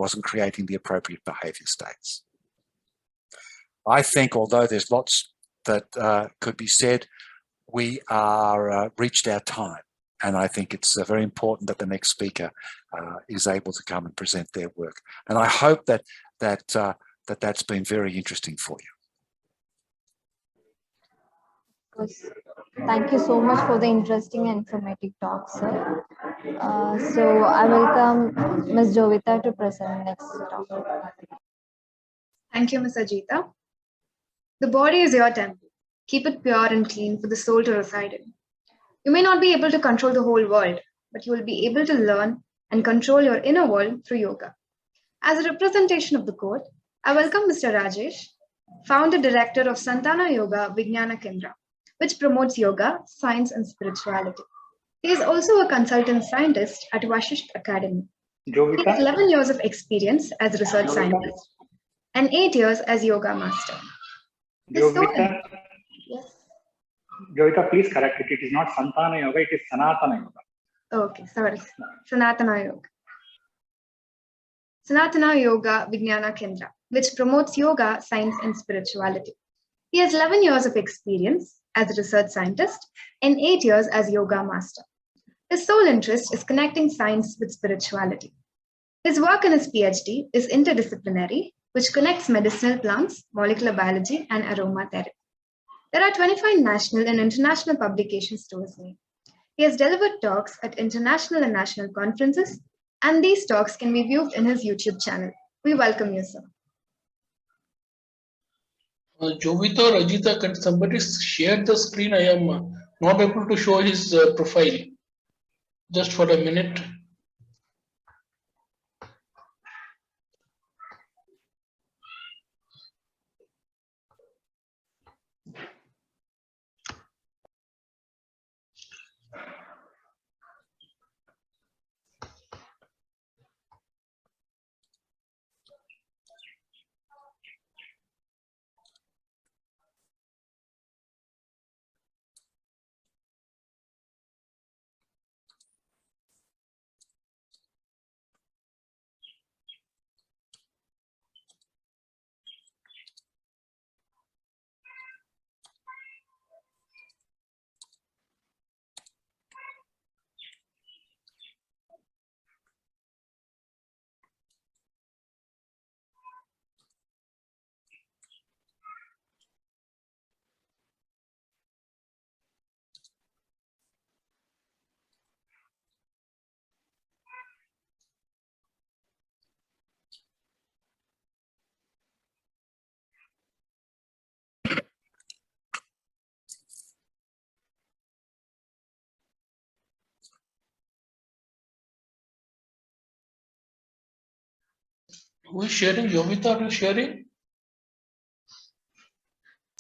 wasn't creating the appropriate behaviour states. I think, although there's lots that could be said, we are reached our time. And I think it's very important that the next speaker is able to come and present their work. And I hope that's been very interesting for you. Thank you so much for the interesting and informative talk, sir. So I welcome Ms. Jovita to present next topic. Thank you, Ms. Ajita. The body is your temple. Keep it pure and clean for the soul to reside in. You may not be able to control the whole world, but you will be able to learn and control your inner world through yoga. As a representation of the court, I welcome Mr. Rajesh, founder director of Santana Yoga Vijnana Kendra, which promotes yoga, science, and spirituality. He is also a consultant scientist at Vashisht Academy. Jovita? He has 11 years of experience as research scientist and 8 years as yoga master. Jovita? Yes. Jovita, please correct it. It is not Santana Yoga, it is Sanatana Yoga. Okay, sorry. Sanatana Yoga. Sanatana Yoga Vijnana Kendra, which promotes yoga, science, and spirituality. He has 11 years of experience as a research scientist and 8 years as yoga master. His sole interest is connecting science with spirituality. His work in his PhD is interdisciplinary, which connects medicinal plants, molecular biology, and aromatherapy. There are 25 national and international publications to his name. He has delivered talks at international and national conferences, and these talks can be viewed in his YouTube channel. We welcome you, sir. Jovita or Ajita, can somebody share the screen? I am not able to show his profile. Just for a minute. Who is sharing? Jovita, are you sharing?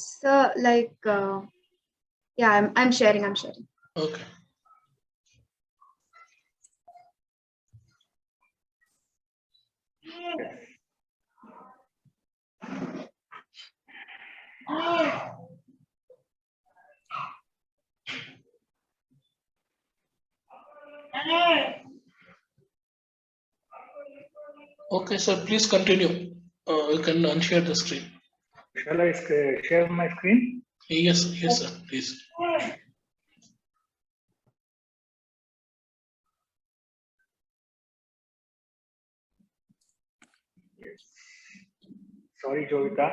So, yeah, I'm sharing. Okay. Okay, sir, please continue. You can unshare the screen. Shall I share my screen? Yes, yes, sir, please. Sorry, Jovita.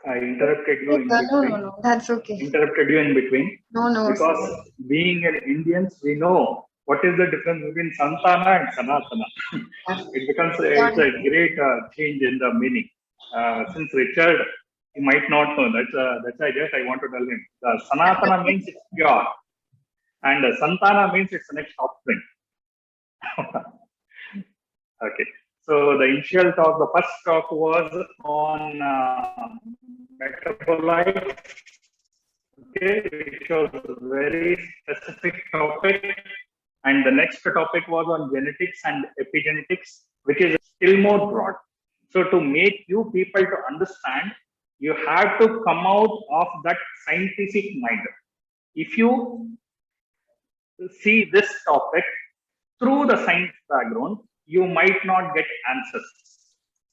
I interrupted you in between. No, that's okay. Interrupted you in between. No. Because Sorry. being an Indians, we know what is the difference between Santana and Sanatana. It becomes it's a great change in the meaning. Since Richard, he might not know. That's why I want to tell him. The Sanatana means it's pure, and Santana means it's the next offspring. Okay. So the initial talk, the first talk was on metabolites. Okay, which was a very specific topic. And the next topic was on genetics and epigenetics, which is still more broad. So to make you people to understand, you have to come out of that scientific mind. If you see this topic through the science background, you might not get answers.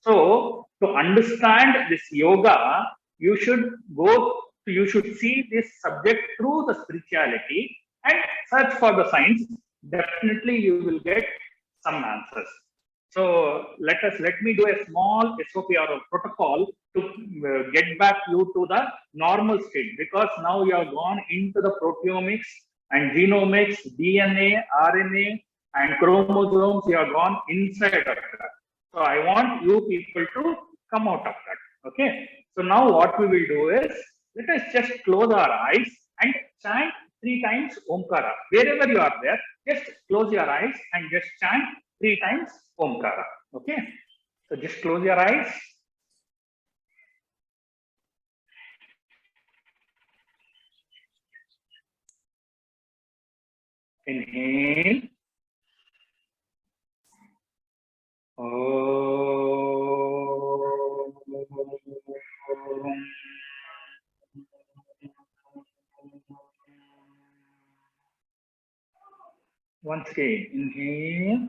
So to understand this yoga, you should see this subject through the spirituality and search for the science. Definitely you will get some answers. So let me do a small SOP or a protocol to get back you to the normal state, because now you have gone into the proteomics and genomics, DNA, RNA, and chromosomes. You have gone inside of that. So I want you people to come out of that. Okay. So now what we will do is, let us just close our eyes and chant 3 times Omkara. Wherever you are there, just close your eyes and just chant 3 times Omkara. Okay. So just close your eyes. Inhale. Once again, inhale.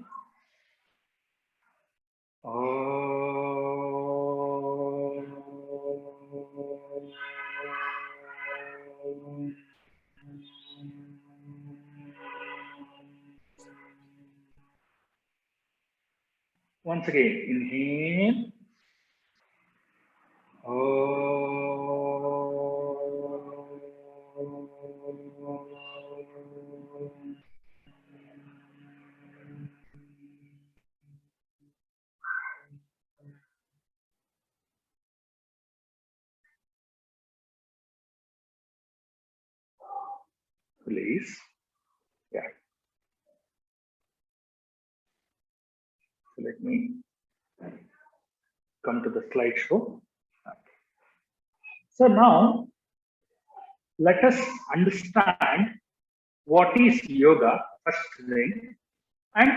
Once again, inhale. Please. Yeah. So let me come to the slideshow. So now let us understand what is yoga first thing and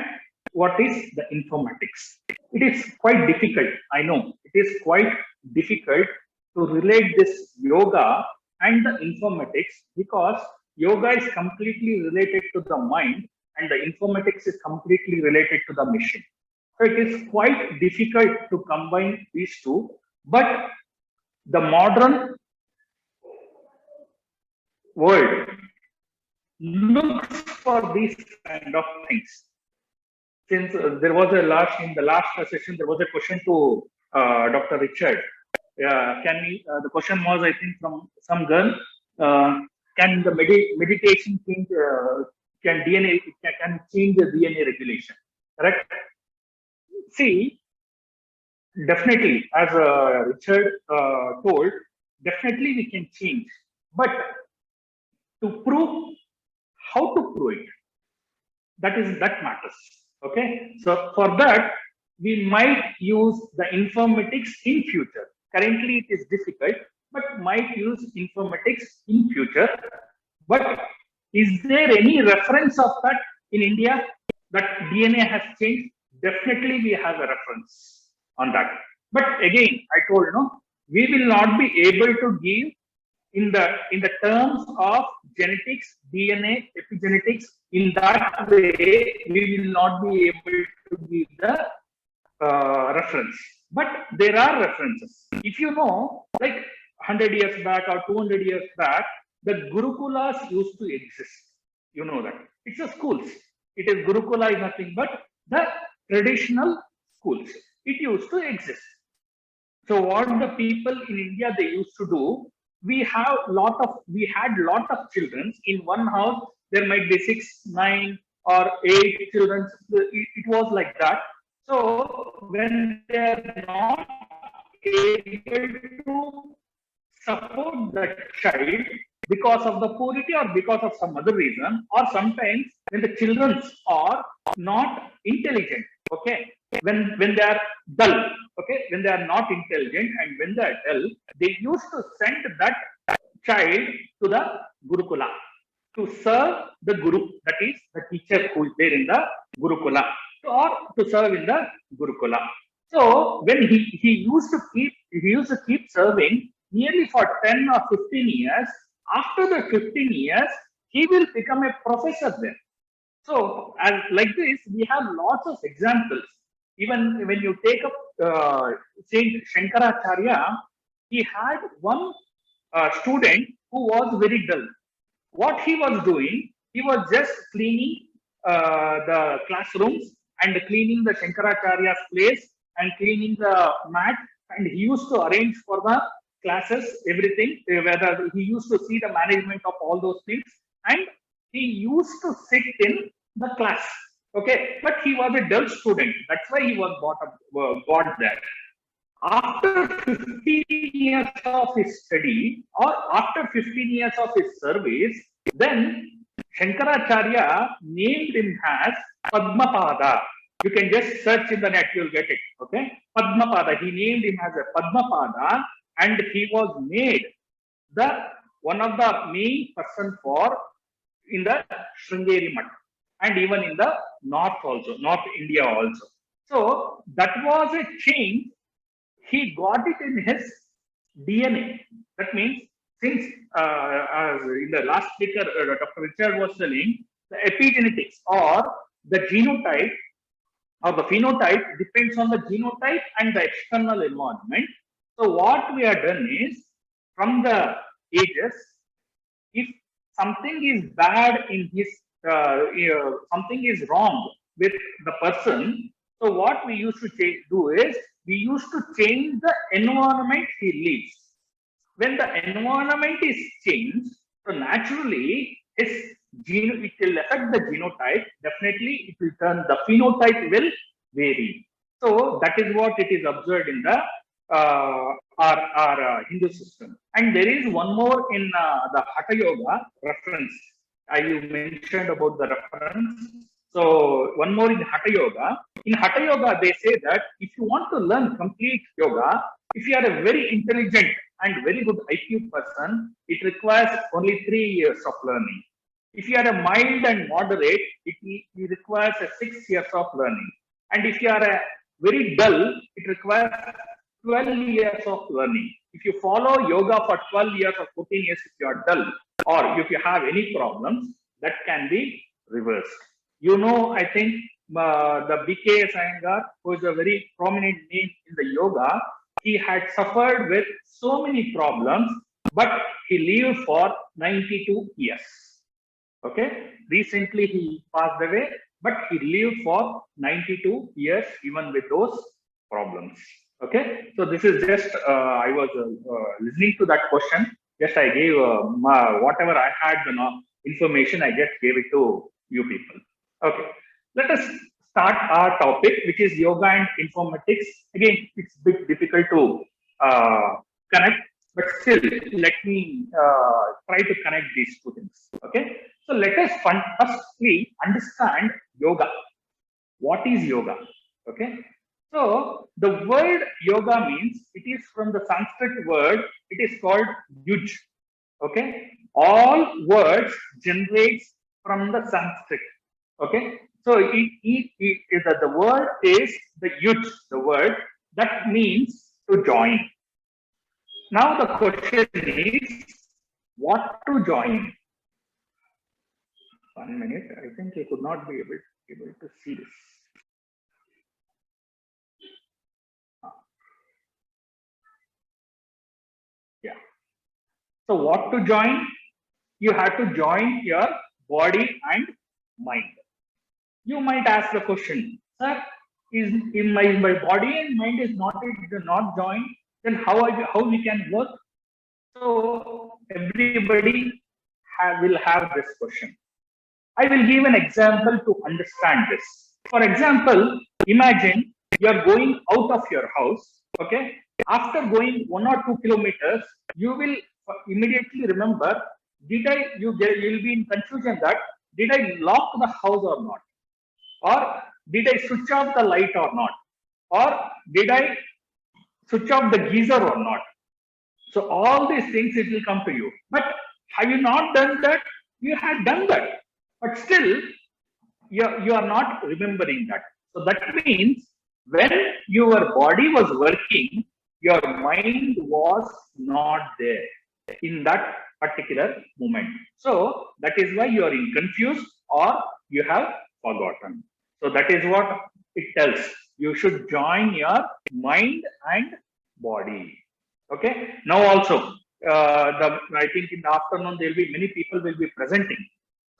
what is the informatics. It is quite difficult. I know it is quite difficult to relate this yoga and the informatics, because yoga is completely related to the mind and the informatics is completely related to the machine. So it is quite difficult to combine these two, but the modern world looks for these kind of things. Since there was in the last session, there was a question to Dr. Richard. The question was, I think, from some girl, can the meditation change, can change the DNA regulation? Correct? See, definitely, as Richard told, definitely we can change. But to prove, how to prove it, that matters. Okay, so for that we might use the informatics in future. Currently it is difficult, but might use informatics in future. But is there any reference of that in India that DNA has changed? Definitely we have a reference on that. But again, I told we will not be able to give in the terms of genetics, DNA, epigenetics. In that way, we will not be able to give the reference. But there are references. If you know, like 100 years back or 200 years back, the Gurukulas used to exist. You know that. It's a schools. It is Gurukula is nothing but the traditional schools. It used to exist. So what the people in India, they used to do, we had lot of children in one house. There might be 6, 9 or 8 children. It was like that. So when they are not able to support the child because of the poverty or because of some other reason, or sometimes when the children are not intelligent, okay, when they are dull, okay, when they are not intelligent and when they are dull, they used to send that child to the Gurukula to serve the Guru, that is the teacher who is there in the Gurukula, or to serve in the Gurukula. So when he used to keep serving nearly for 10 or 15 years. After the 15 years, he will become a professor there. So, as like this, we have lots of examples. Even when you take up Saint Shankaracharya, he had one student who was very dull. What he was doing, he was just cleaning the classrooms and cleaning the Shankaracharya's place and cleaning the mat, and he used to arrange for the classes, everything, whether he used to see the management of all those things, and he used to sit in the class. Okay, but he was a dull student. That's why he was got there. After 15 years of his study or after 15 years of his service, then Shankaracharya named him as Padmapada. You can just search in the net, you'll get it. Okay, Padmapada. He named him as a Padmapada, and he was made the one of the main person for in the Sringeri Math, and even in the north also, North India also. So that was a change. He got it in his DNA. That means, since as in the last speaker, Dr. Richard was telling, the epigenetics or the genotype or the phenotype depends on the genotype and the external environment. So what we have done is, from the ages, if something is bad in his, something is wrong with the person, so what we used to do is, we used to change the environment he lives. When the environment is changed, so naturally his it will affect the genotype. Definitely, it will turn the phenotype will vary. So that is what it is observed in the our Hindu system. And there is one more in the Hatha Yoga reference. You mentioned about the reference. So one more in Hatha Yoga. In Hatha Yoga, they say that if you want to learn complete yoga, if you are a very intelligent and very good IQ person, it requires only 3 years of learning. If you are a mild and moderate, it requires 6 years of learning. And if you are a very dull, it requires 12 years of learning. If you follow yoga for 12 years or 14 years, if you are dull or if you have any problems, that can be reversed. You know, I think the BK Iyengar, who is a very prominent name in the yoga, he had suffered with so many problems, but he lived for 92 years. Okay, recently he passed away, but he lived for 92 years even with those problems. Okay, so this is just I was listening to that question. Just I gave whatever I had the information, I just gave it to you people. Okay, let us start our topic, which is yoga and informatics. Again, it's a bit difficult to connect, but still, let me try to connect these two things. Okay, so let us firstly understand yoga. What is yoga? Okay, so the word yoga means, it is from the Sanskrit word, it is called yuj. Okay, all words generates from the Sanskrit. Okay, so the word is the yuj, the word that means to join. Now the question is, what to join? 1 minute, I think I could not be able to see this. Yeah. So what to join? You have to join your body and mind. You might ask the question, sir, is in my body and mind is not joined, then how we can work? So everybody will have this question. I will give an example to understand this. For example, imagine you are going out of your house. Okay, after going 1 or 2 kilometers, you will immediately remember, you'll be in confusion that did I lock the house or not, or did I switch off the light or not, or did I switch off the geyser or not. So all these things, it will come to you. But have you not done that? You had done that, but still you are not remembering that. So that means when your body was working, your mind was not there in that particular moment. So that is why you are confused, or you have forgotten. So that is what it tells. You should join your mind and body. Okay. Now also, I think in the afternoon there will be many people will be presenting.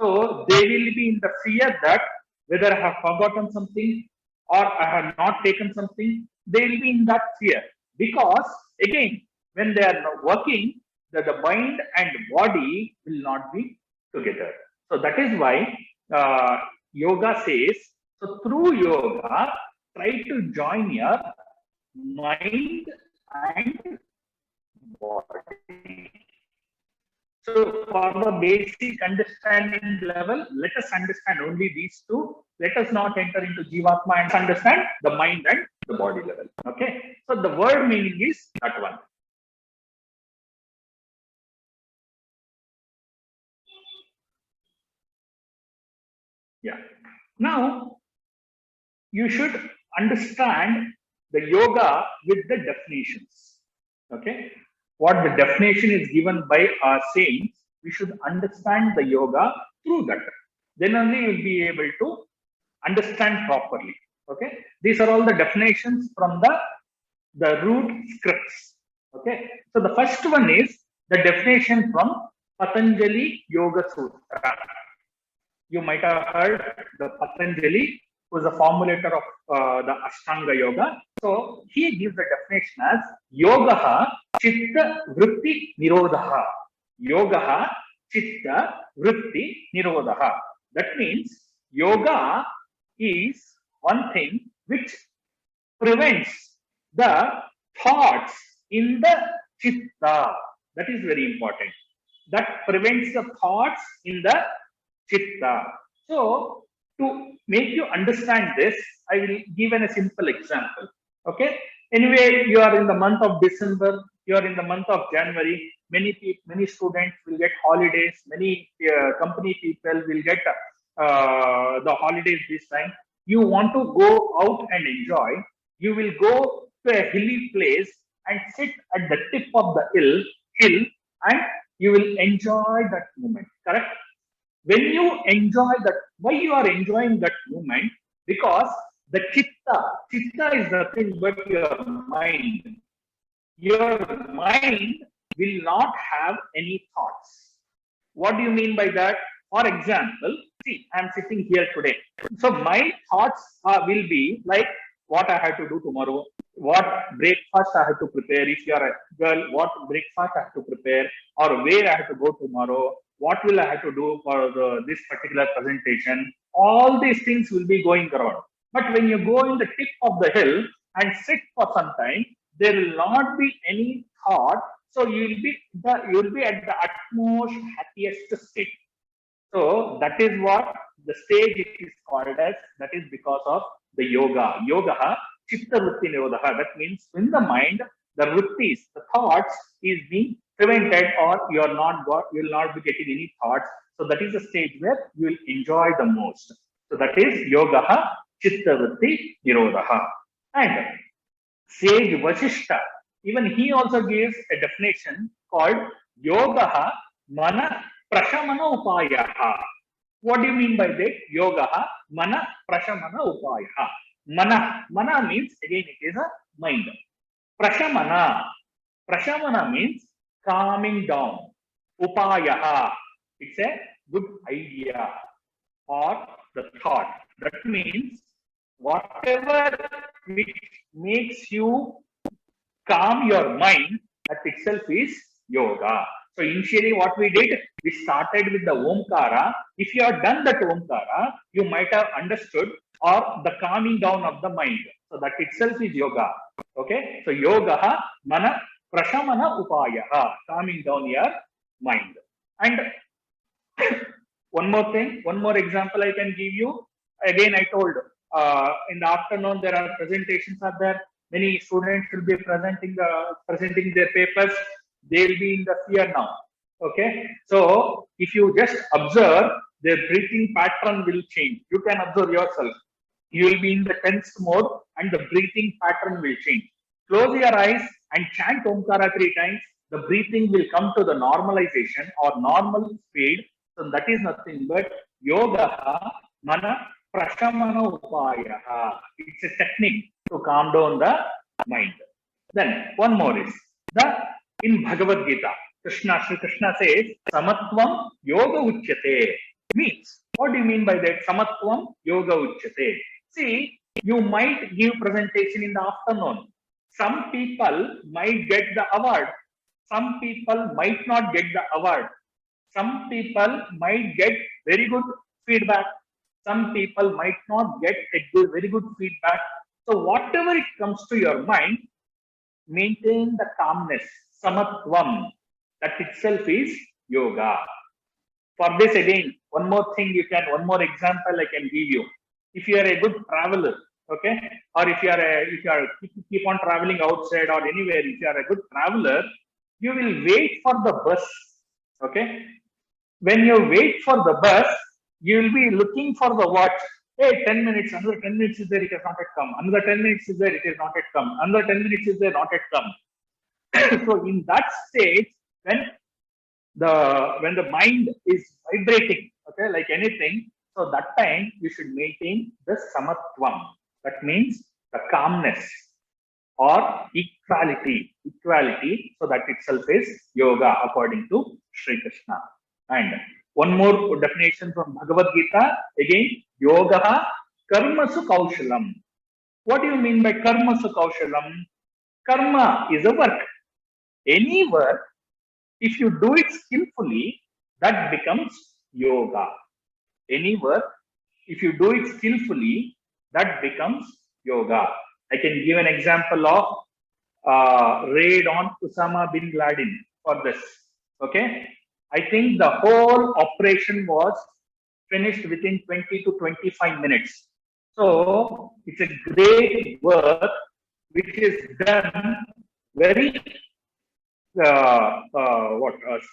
So they will be in the fear that whether I have forgotten something or I have not taken something, they will be in that fear. Because again, when they are working, the mind and body will not be together. So that is why yoga says, so through yoga, try to join your mind and body. So for the basic understanding level, let us understand only these two. Let us not enter into Jivatma and understand the mind and the body level. Okay. So the word meaning is that one. Yeah. Now, you should understand the yoga with the definitions. Okay. What the definition is given by our saints, we should understand the yoga through that. Then only you will be able to understand properly. Okay. These are all the definitions from the root scripts. Okay. So the first one is the definition from Patanjali Yoga Sutra. You might have heard the Patanjali, who is the formulator of the Ashtanga Yoga. So he gives the definition as Yogaha Chitta Vritti Nirodha. Yogaha Chitta Vritti Nirodha. That means yoga is one thing which prevents the thoughts in the chitta. That is very important. That prevents the thoughts in the chitta. So to make you understand this, I will give a simple example. Okay. Anyway, you are in the month of December, you are in the month of January. Many students will get holidays. Many company people will get the holidays this time. You want to go out and enjoy. You will go to a hilly place and sit at the tip of the hill, and you will enjoy that moment. Correct? When you enjoy that, why you are enjoying that moment? Because the chitta is nothing but your mind. Your mind will not have any thoughts. What do you mean by that? For example, see, I am sitting here today. So my thoughts will be like what I have to do tomorrow, what breakfast I have to prepare. If you are a girl, what breakfast I have to prepare, or where I have to go tomorrow, what will I have to do for this particular presentation. All these things will be going around. But when you go in the tip of the hill and sit for some time, there will not be any thought. So you will be at the utmost happiest state. So that is what the stage it is called as. That is because of the yoga. Yoga chitta vritti nirodha. That means in the mind, the vrittis, the thoughts is being prevented, or you will not be getting any thoughts. So that is the stage where you will enjoy the most. So that is yoga chitta vritti nirodha. And sage Vasishta, even he also gives a definition called yoga mana prashamana upayaha. What do you mean by that? Yoga mana prashamana upayaha. Mana means, again, it is a mind. Prashamana means calming down. Upayaha, it's a good idea or the thought. That means whatever which makes you calm your mind, that itself is yoga. So initially what we did, we started with the Omkara. If you have done that Omkara, you might have understood, or the calming down of the mind. So that itself is yoga. Okay. So yoga mana prashamana upayaha, calming down your mind. And one more thing, one more example I can give you. Again, I told in the afternoon there are presentations are there. Many students will be presenting their papers. They will be in the fear now. Okay. So if you just observe, their breathing pattern will change. You can observe yourself. You will be in the tense mode and the breathing pattern will change. Close your eyes and chant Omkara 3 times. The breathing will come to the normalization or normal speed. So that is nothing but yoga Mana prashamana upaya. It's a technique to calm down the mind. Then one more is in Bhagavad Gita, Sri Krishna says, Samatvam yoga uchyate. Means, what do you mean by that? Samatvam yoga uchyate. See, you might give presentation in the afternoon. Some people might get the award. Some people might not get the award. Some people might get very good feedback. Some people might not get a very good feedback. So whatever it comes to your mind, maintain the calmness, samatvam. That itself is yoga. For this again, one more example I can give you. If you are a good traveler, okay, or if you keep on traveling outside or anywhere, if you are a good traveler, you will wait for the bus, okay. When you wait for the bus, you will be looking for the watch. Hey, 10 minutes, another 10 minutes is there, it has not yet come. Another 10 minutes is there, it has not yet come. Another 10 minutes is there, not yet come. So in that stage, when the mind is vibrating, okay, like anything, so that time you should maintain the samatvam. That means the calmness or equality. So that itself is yoga according to Sri Krishna. And one more definition from Bhagavad Gita, again, yoga karmasu kaushalam. What do you mean by karmasu kaushalam? Karma is a work. Any work, if you do it skillfully, that becomes yoga. Any work, if you do it skillfully, that becomes yoga. I can give an example of raid on Osama bin Laden for this. Okay, I think the whole operation was finished within 20 to 25 minutes. So it's a great work which is done very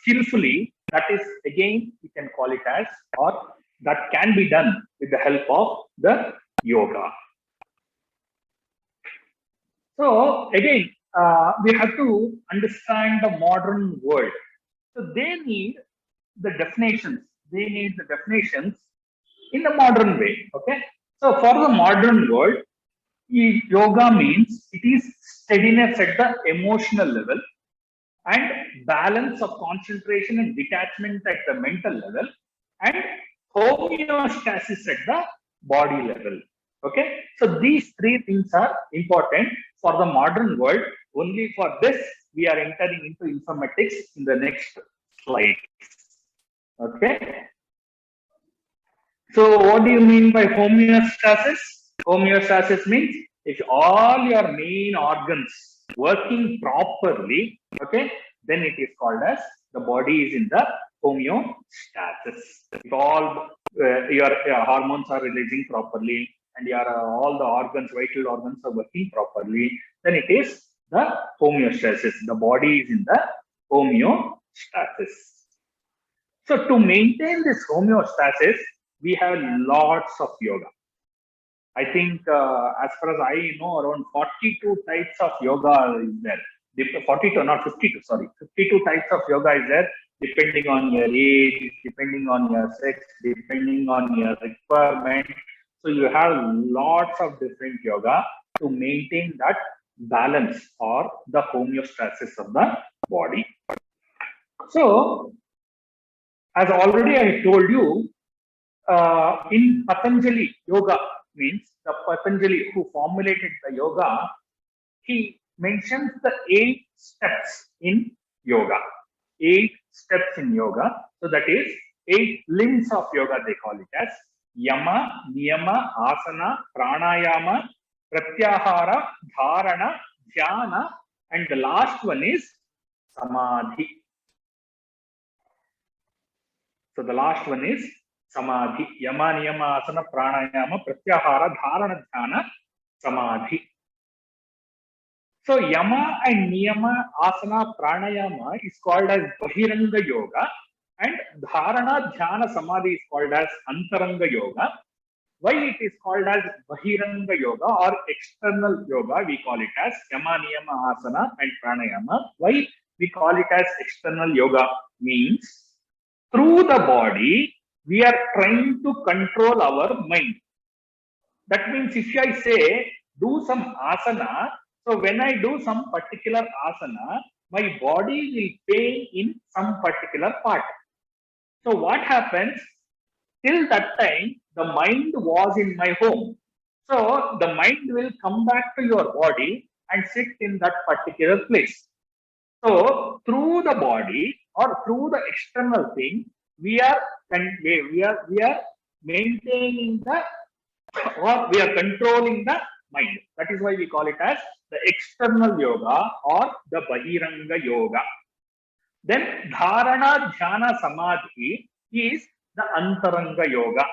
skillfully. That is, again, we can call it as, or that can be done with the help of the yoga. So again, we have to understand the modern world. So they need the definitions. They need the definitions in the modern way. Okay. So for the modern world, yoga means it is steadiness at the emotional level and balance of concentration and detachment at the mental level and homeostasis at the body level. Okay. So these three things are important for the modern world. Only for this, we are entering into informatics in the next slide. Okay. So what do you mean by homeostasis? Homeostasis means if all your main organs working properly, okay, then it is called as the body is in the homeostasis. If all your hormones are releasing properly and your all the organs, vital organs are working properly, then it is the homeostasis. The body is in the homeostasis. So to maintain this homeostasis, we have lots of yoga. I think as far as I know, around 42 types of yoga is there. 42, not 52, sorry. 52 types of yoga is there, depending on your age, depending on your sex, depending on your requirement. So you have lots of different yoga to maintain that balance or the homeostasis of the body. So, as already I told you, in Patanjali yoga, means the Patanjali who formulated the yoga, he mentions the 8 steps in yoga. 8 steps in yoga. So that is 8 limbs of yoga, they call it as yama, niyama, asana, pranayama, pratyahara, dharana, dhyana, and the last one is samadhi. So the last one is samadhi. Yama, niyama, asana, pranayama, pratyahara, dharana, dhyana, samadhi. So yama and niyama, asana, pranayama is called as bahiranga yoga, and dharana, dhyana, samadhi is called as antaranga yoga. Why it is called as bahiranga yoga or external yoga? We call it as yama, niyama, asana, and pranayama. Why we call it as external yoga? Means through the body, we are trying to control our mind. That means if I say do some asana, so when I do some particular asana, my body will pain in some particular part. So what happens? Till that time, the mind was in my home. So the mind will come back to your body and sit in that particular place. So through the body or through the external thing, we are maintaining the, or we are controlling the mind. That is why we call it as the external yoga or the Bahiranga yoga. Then Dharana, Dhyana, Samadhi is the Antaranga yoga,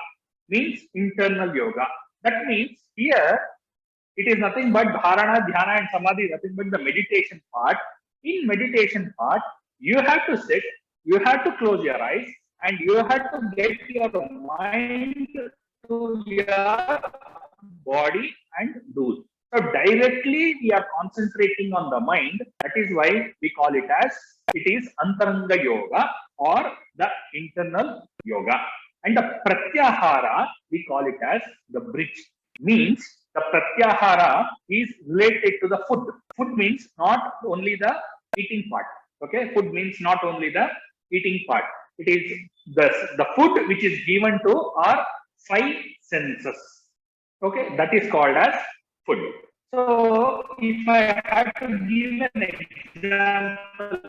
means internal yoga. That means here it is nothing but Dharana, Dhyana and Samadhi, nothing but the meditation part. In meditation part, you have to sit, you have to close your eyes, and you have to get your mind to your body and do. So directly we are concentrating on the mind. That is why we call it as it is Antaranga yoga or the internal yoga. And the Pratyahara, we call it as the bridge. Means the Pratyahara is related to the food. Food means not only the eating part. Okay, food means not only the eating part. It is the food which is given to our 5 senses. Okay, that is called as food. So if I have to give an example,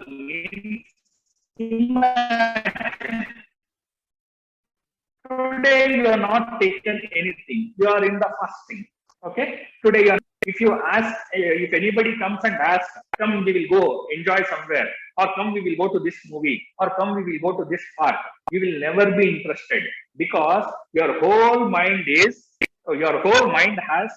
today you are not taken anything, you are in the fasting. Okay, today you are, if you ask, if anybody comes and asks, come we will go enjoy somewhere, or come we will go to this movie, or come we will go to this park, you will never be interested, because your whole mind has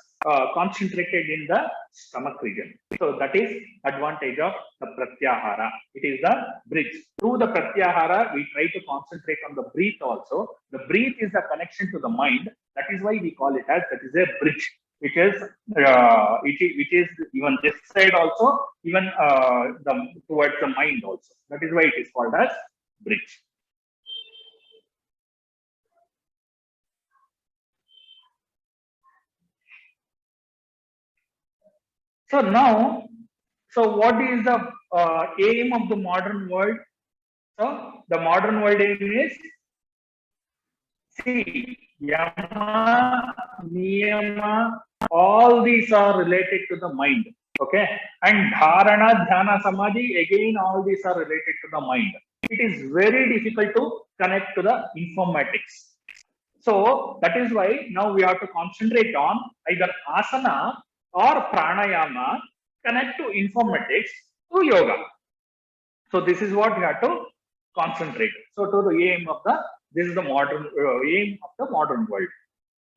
concentrated in the stomach region. So that is advantage of the Pratyahara. It is the bridge. Through the Pratyahara, we try to concentrate on the breath also. The breath is the connection to the mind. That is why we call it as, that is a bridge, which is even this side also, even towards the mind also. That is why it is called as bridge. So now, so what is the aim of the modern world? So the modern world aim is, see, Yama, Niyama, all these are related to the mind. Okay, and Dharana, Dhyana, Samadhi, again all these are related to the mind. It is very difficult to connect to the informatics. So that is why now we have to concentrate on either asana or pranayama, connect to informatics to yoga. So this is what we have to concentrate. So to the aim of the, this is the modern aim of the modern world.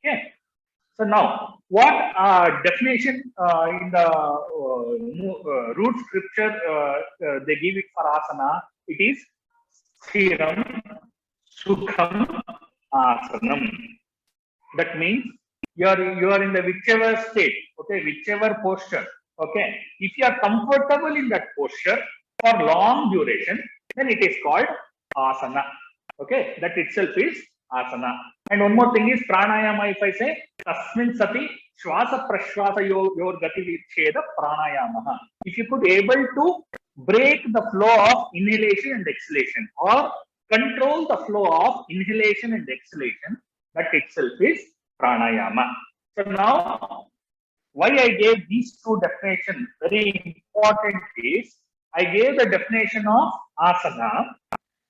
Okay. So now, what definition in the root scripture they give it for asana? It is Sthiram Sukham Asanam. That means you are in the whichever state, okay, whichever posture, okay. If you are comfortable in that posture for long duration, then it is called asana. Okay, that itself is asana. And one more thing is pranayama. If I say tasmin sati shwasa prashwasa yor gati vicheda pranayama. If you could able to break the flow of inhalation and exhalation, or control the flow of inhalation and exhalation, that itself is pranayama. So now, why I gave these two definitions very important is, I gave the definition of asana.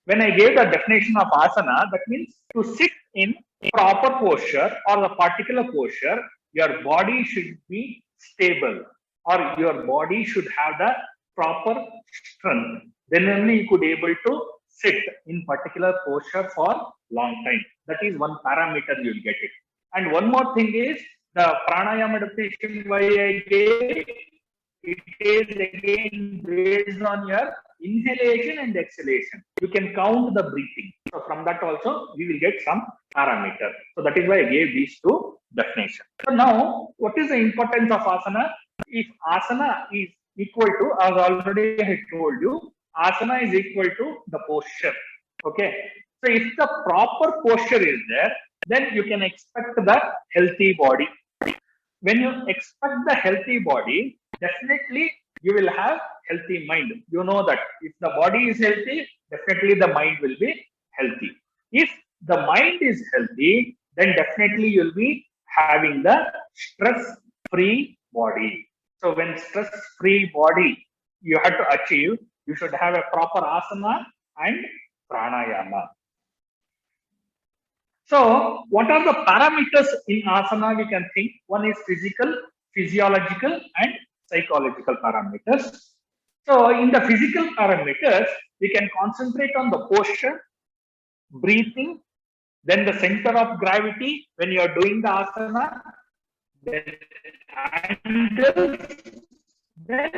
When I gave the definition of asana, that means to sit in proper posture or the particular posture, your body should be stable, or your body should have the proper strength. Then only you could able to sit in particular posture for long time. That is one parameter you will get it. And one more thing is the pranayama definition why I gave, it is again based on your inhalation and exhalation. You can count the breathing. So from that also we will get some parameter. So that is why I gave these two definitions. So now, what is the importance of asana? If asana is equal to, as already I told you, asana is equal to the posture. Okay. So if the proper posture is there, then you can expect the healthy body. When you expect the healthy body, definitely you will have healthy mind. You know that if the body is healthy, definitely the mind will be healthy. If the mind is healthy, then definitely you'll be having the stress-free body. So when stress-free body you have to achieve, you should have a proper asana and pranayama. So what are the parameters in asana we can think? One is physical, physiological and psychological parameters. So in the physical parameters, we can concentrate on the posture, breathing, then the center of gravity when you are doing the asana, then angles, then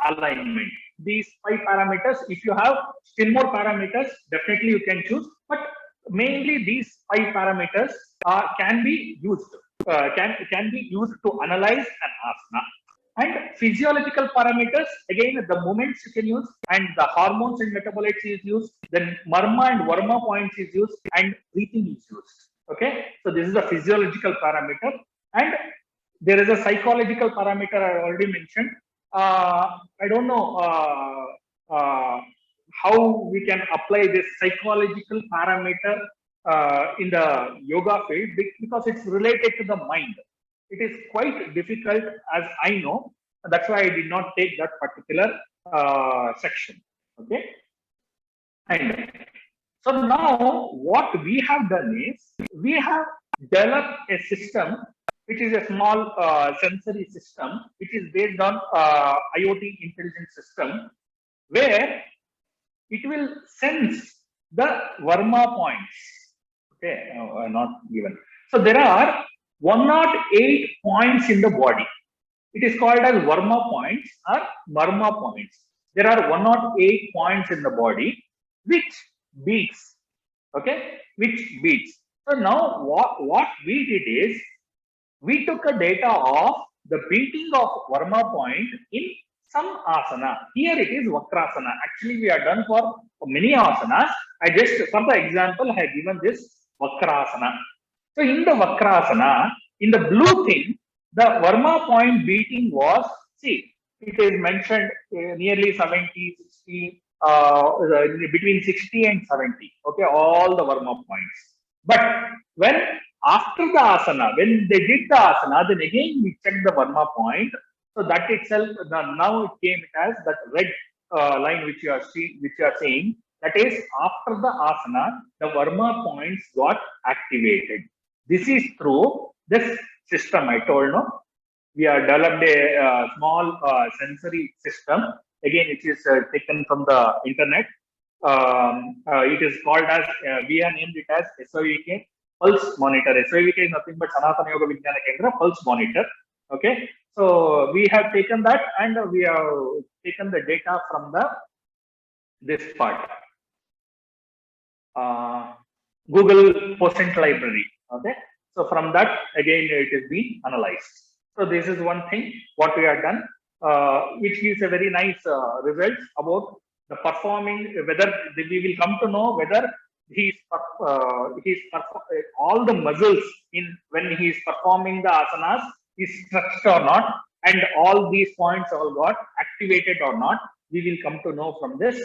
alignment. These 5 parameters, if you have still more parameters, definitely you can choose. But mainly these 5 parameters can be used to analyze an asana. And physiological parameters, again, the movements you can use, and the hormones and metabolites is used, then marma and varma points is used, and breathing is used. Okay, so this is a physiological parameter, and there is a psychological parameter I already mentioned. I don't know how we can apply this psychological parameter in the yoga field, because it's related to the mind. It is quite difficult, as I know. That's why I did not take that particular section. Okay. And so now what we have done is we have developed a system which is a small sensory system, which is based on IoT intelligent system, where it will sense the Varma points. Okay, not given. So there are 108 points in the body. It is called as Varma points or Marma points. There are 108 points in the body which beats. Okay, which beats. So now what we did is we took a data of the beating of Varma point in some asana. Here it is Vakrasana. Actually, we are done for many asanas. I just, for the example, I have given this Vakrasana. So in the Vakrasana, in the blue thing, the Varma point beating was, see, it is mentioned nearly 70, 60, between 60 and 70. Okay, all the Varma points. But when after the asana, when they did the asana, then again we checked the Varma point. So that itself, now it came as that red line which you are seeing. That is, after the asana, the Varma points got activated. This is through this system I told. No, we have developed a small sensory system. Again, it is taken from the internet. It is called as we have named it as SOVK Pulse Monitor. SOVK is nothing but Sanatana Yoga Vijnana Kendra Pulse Monitor. Okay, so we have taken that and we have taken the data from this part. Google Percent Library. Okay, so from that again it is being analyzed. So this is one thing what we have done, which gives a very nice results about the performing, whether we will come to know whether all the muscles in when he is performing the asanas is stretched or not, and all these points all got activated or not. We will come to know from this.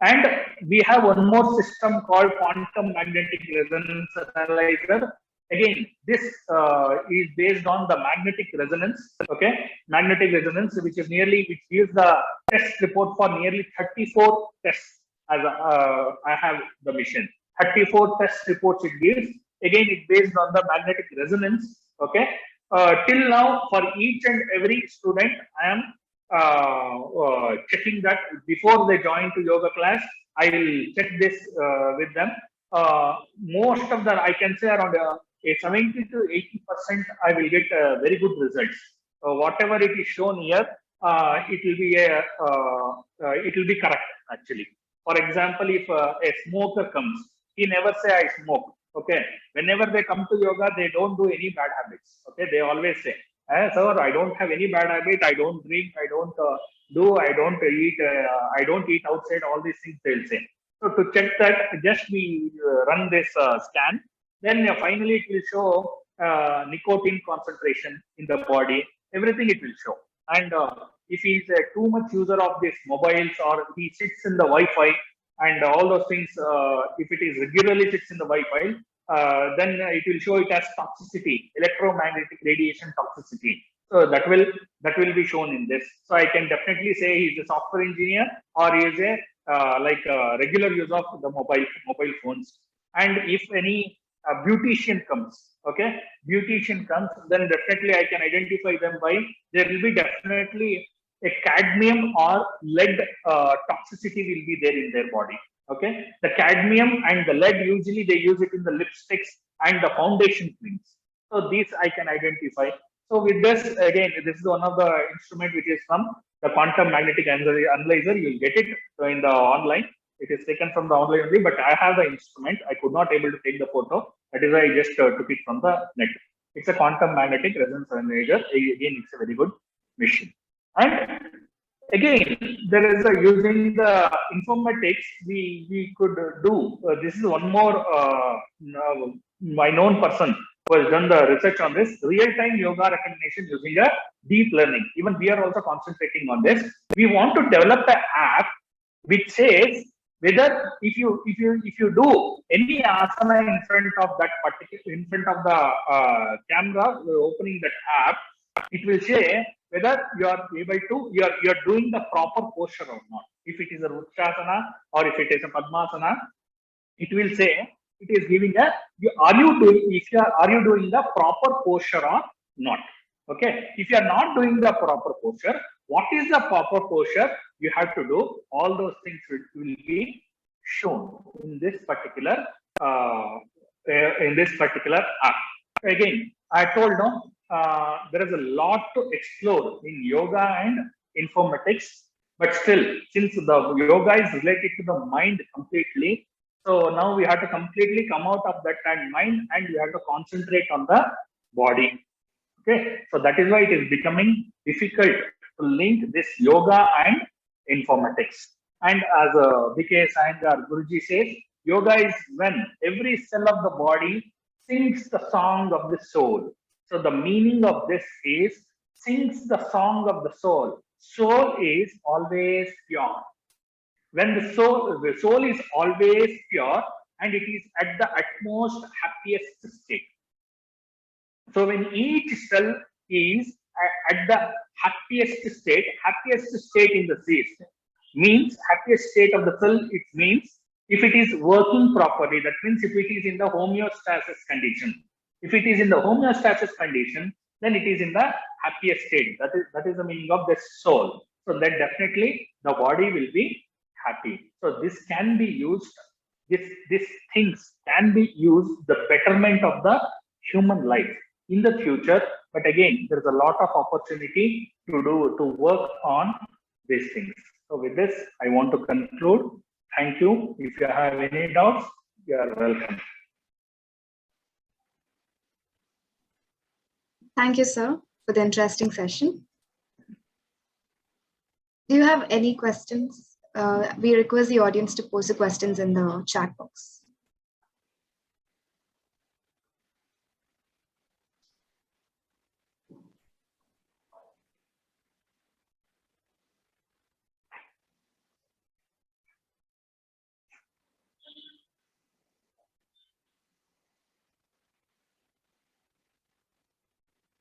And we have one more system called quantum magnetic resonance analyzer. Again, this is based on the magnetic resonance. Okay, magnetic resonance, which gives the test report for nearly 34 tests. As I have the machine, 34 test reports it gives. Again, it's based on the magnetic resonance. Okay, till now for each and every student, I am checking that before they join to yoga class. I will check this with them. Most of the, I can say around a 70 to 80%, I will get very good results. Whatever it is shown here, it will be correct actually. For example, if a smoker comes, he never say I smoke. Okay, whenever they come to yoga, they don't do any bad habits. Okay, they always say, sir, I don't have any bad habit. I don't drink. I don't I don't eat. I don't eat outside. All these things they'll say. So to check that, just we run this scan. Then finally it will show nicotine concentration in the body. Everything it will show. And if he is too much user of these mobiles, or he sits in the Wi-Fi and all those things, if it is regularly sits in the Wi-Fi, then it will show it as toxicity, electromagnetic radiation toxicity. So that will be shown in this. So I can definitely say he is a software engineer, or he is a regular use of the mobile phones. And if any beautician comes, okay, then definitely I can identify them by, there will be definitely a cadmium or lead toxicity will be there in their body. Okay, the cadmium and the lead, usually they use it in the lipsticks and the foundation creams. So these I can identify. So with this, again, this is one of the instrument which is from the quantum magnetic analyzer. You'll get it in the online. It is taken from the online only, but I have the instrument. I could not able to take the photo. That is why I just took it from the net. It's a quantum magnetic resonance analyzer. Again, it's a very good machine. And again, there is using the informatics, we could do. This is one more my known person who has done the research on this, real-time yoga recognition using a deep learning. Even we are also concentrating on this. We want to develop an app which says whether if you do any asana in front of that particular, in front of the camera, opening that app, it will say whether you are able to, you are doing the proper posture or not. If it is a Vrikshasana or if it is a Padmasana, it will say, it is giving a, are you doing the proper posture or not? Okay. If you are not doing the proper posture, what is the proper posture you have to do? All those things will be shown in this particular app. Again, I told no, there is a lot to explore in yoga and informatics, but still, since the yoga is related to the mind completely, so now we have to completely come out of that mind and we have to concentrate on the body. Okay, so that is why it is becoming difficult to link this yoga and informatics. And as BK Sayangar Guruji says, yoga is when every cell of the body sings the song of the soul. So the meaning of this is sings the song of the soul. Soul is always pure. When the soul is always pure and it is at the utmost happiest state. So when each cell is at the happiest state in the cell means happiest state of the cell, it means if it is working properly, that means if it is in the homeostasis condition. If it is in the homeostasis condition, then it is in the happiest state. That is the meaning of the soul. So that definitely the body will be happy. So this can be used, these things can be used the betterment of the human life in the future. But again, there is a lot of opportunity to work on these things. So with this, I want to conclude. Thank you. If you have any doubts, you are welcome. Thank you, sir, for the interesting session. Do you have any questions? We request the audience to post the questions in the chat box.